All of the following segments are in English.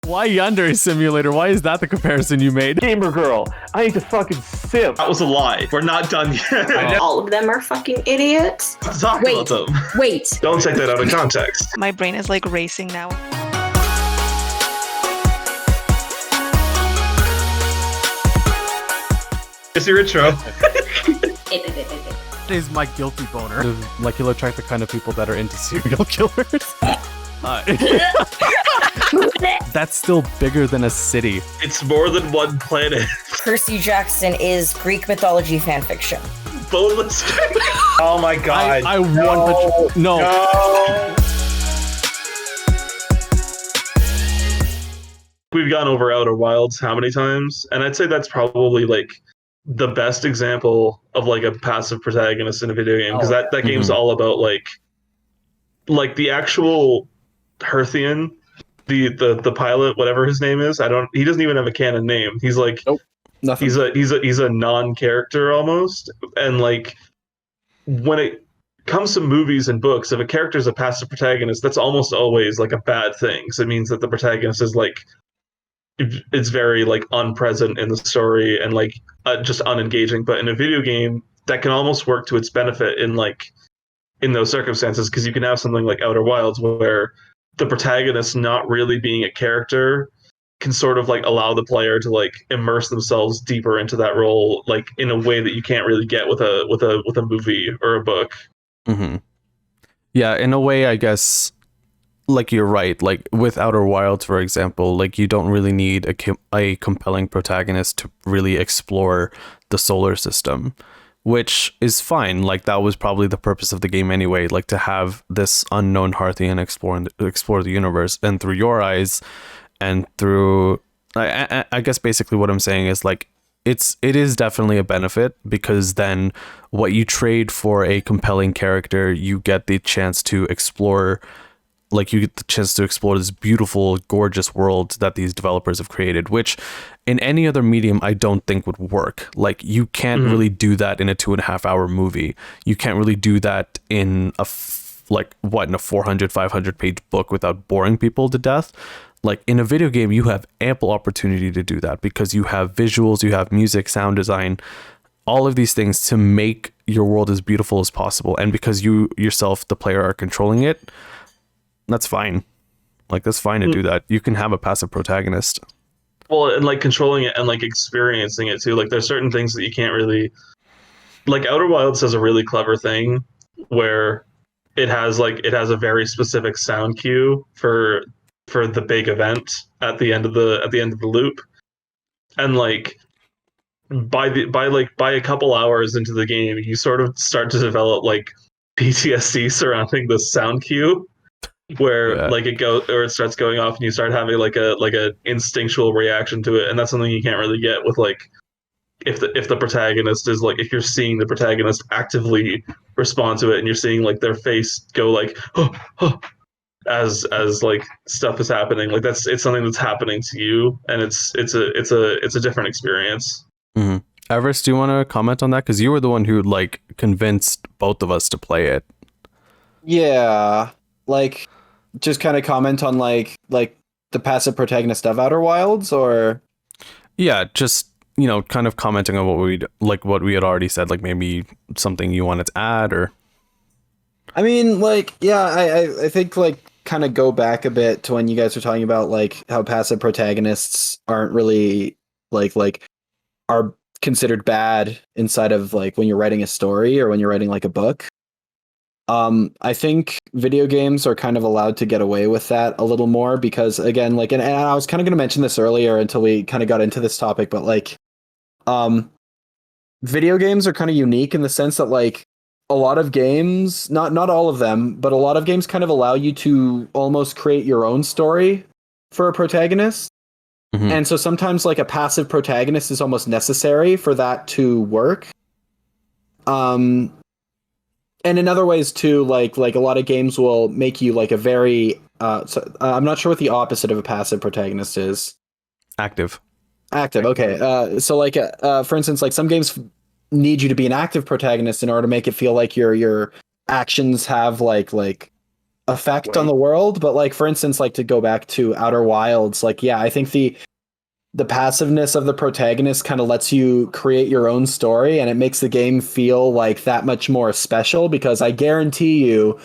Why Yandere Simulator? Why is that the comparison you made? Gamer girl, I need to fucking simp. That was a lie. We're not done yet. All of them are fucking idiots. Talk about them. Wait. Don't take that out of context. My brain is like racing now. It's your intro. That is my guilty boner. Does molecular attract the kind of people that are into serial killers? That's still bigger than a city. It's more than one planet. Percy Jackson is Greek mythology fanfiction. Boneless. Oh my god. I want the... No. We've gone over Outer Wilds how many times? And I'd say that's probably like the best example of like a passive protagonist in a video game, because that game's all about like the actual Herthian, the pilot, whatever his name is. He doesn't even have a canon name. He's like Nothing. He's a non-character almost. And like when it comes to movies and books, if a character is a passive protagonist, that's almost always like a bad thing. So it means that the protagonist is like, it's very like unpresent in the story and like just unengaging. But in a video game, that can almost work to its benefit in those circumstances, because you can have something like Outer Wilds where the protagonist not really being a character can sort of like allow the player to like immerse themselves deeper into that role, like in a way that you can't really get with a movie or a book. Mm-hmm. Yeah, in a way, I guess. Like, you're right. Like with Outer Wilds, for example, like you don't really need a compelling protagonist to really explore the solar system, which is fine. Like that was probably the purpose of the game anyway, like to have this unknown Harthian explore the universe. And through your eyes and through, I guess basically what I'm saying is like, it is definitely a benefit, because then what you trade for a compelling character, you get the chance to explore. Like you get the chance to explore this beautiful, gorgeous world that these developers have created, which in any other medium, I don't think would work. Like you can't really do that in a 2.5 hour movie. You can't really do that in a 400, 500 page book without boring people to death. Like in a video game, you have ample opportunity to do that, because you have visuals, you have music, sound design, all of these things to make your world as beautiful as possible. And because you yourself, the player, are controlling it, that's fine. Like that's fine to do that. You can have a passive protagonist. Well, and like controlling it and like experiencing it too. Like there's certain things that you can't really, like Outer Wilds has a really clever thing where it has a very specific sound cue for the big event at the end of the loop. And like by a couple hours into the game, you sort of start to develop like PTSD surrounding the sound cue, where like it starts going off and you start having like a instinctual reaction to it. And that's something you can't really get with like if the protagonist is like, if you're seeing the protagonist actively respond to it and you're seeing like their face go like as like stuff is happening, like it's something that's happening to you, and it's a different experience. Mm-hmm. Everest, do you want to comment on that? Because you were the one who like convinced both of us to play it. Yeah, like just kind of comment on like the passive protagonist of Outer Wilds, or yeah, just kind of commenting on what we had already said, like maybe something you wanted to add, or I mean, like, yeah, I think like kind of go back a bit to when you guys were talking about like how passive protagonists aren't really like are considered bad inside of like when you're writing a story or when you're writing like a book. I think video games are kind of allowed to get away with that a little more, because again, like, and I was kind of going to mention this earlier until we kind of got into this topic, but like, video games are kind of unique in the sense that like a lot of games, not all of them, but a lot of games kind of allow you to almost create your own story for a protagonist. Mm-hmm. And so sometimes like a passive protagonist is almost necessary for that to work. And in other ways too, like a lot of games will make you like a very I'm not sure what the opposite of a passive protagonist is. Active. Okay. So like for instance, like some games need you to be an active protagonist in order to make it feel like your actions have like effect on the world. But like, for instance, like to go back to Outer Wilds, like, yeah, I think the passiveness of the protagonist kind of lets you create your own story, and it makes the game feel like that much more special, because I guarantee you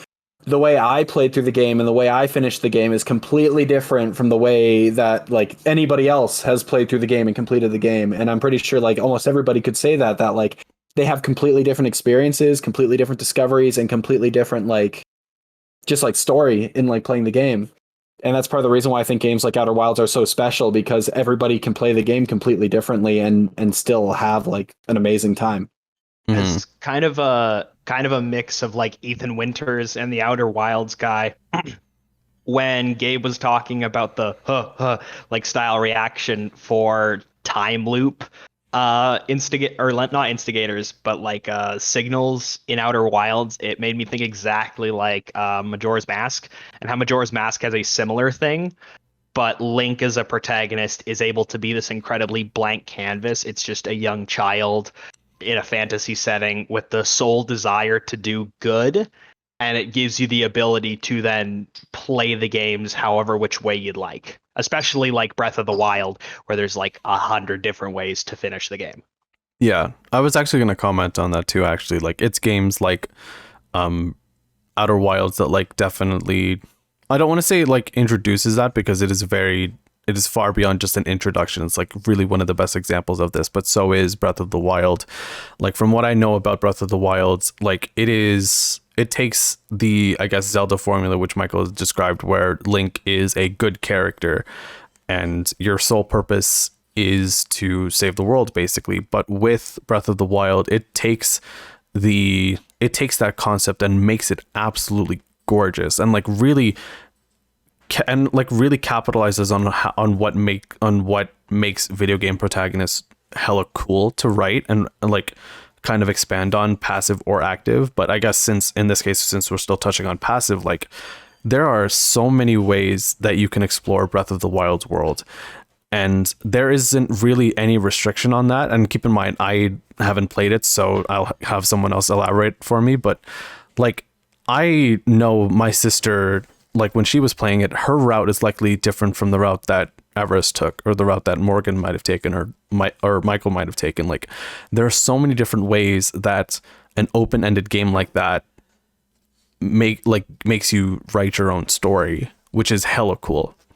the way I played through the game and the way I finished the game is completely different from the way that like anybody else has played through the game and completed the game. And I'm pretty sure like almost everybody could say that like they have completely different experiences, completely different discoveries, and completely different like just like story in like playing the game. And that's part of the reason why I think games like Outer Wilds are so special, because everybody can play the game completely differently and still have like an amazing time. It's kind of a mix of like Ethan Winters and the Outer Wilds guy. When Gabe was talking about the like style reaction for time loop not instigators, but like signals in Outer Wilds, it made me think exactly like Majora's Mask, and how Majora's Mask has a similar thing. But Link as a protagonist is able to be this incredibly blank canvas. It's just a young child in a fantasy setting with the sole desire to do good, and it gives you the ability to then play the games however which way you'd like, especially like Breath of the Wild, where there's like 100 different ways to finish the game. Yeah, I was actually going to comment on that too, actually. Like, it's games like Outer Wilds that like definitely, I don't want to say like introduces that, because it is far beyond just an introduction. It's like really one of the best examples of this, but so is Breath of the Wild. Like, from what I know about Breath of the Wild, like it takes the, I guess, Zelda formula, which Michael has described, where Link is a good character and your sole purpose is to save the world, basically. But with Breath of the Wild, it takes that concept and makes it absolutely gorgeous, and like really capitalizes on what makes video game protagonists hella cool to write, and like kind of expand on, passive or active. But I guess since we're still touching on passive, like there are so many ways that you can explore Breath of the Wild's world, and there isn't really any restriction on that. And keep in mind, I haven't played it, so I'll have someone else elaborate for me. But like, I know my sister, like when she was playing it, her route is likely different from the route that Everest took, or the route that Morgan might have taken, or Michael might have taken. Like, there are so many different ways that an open-ended game like that makes you write your own story, which is hella cool.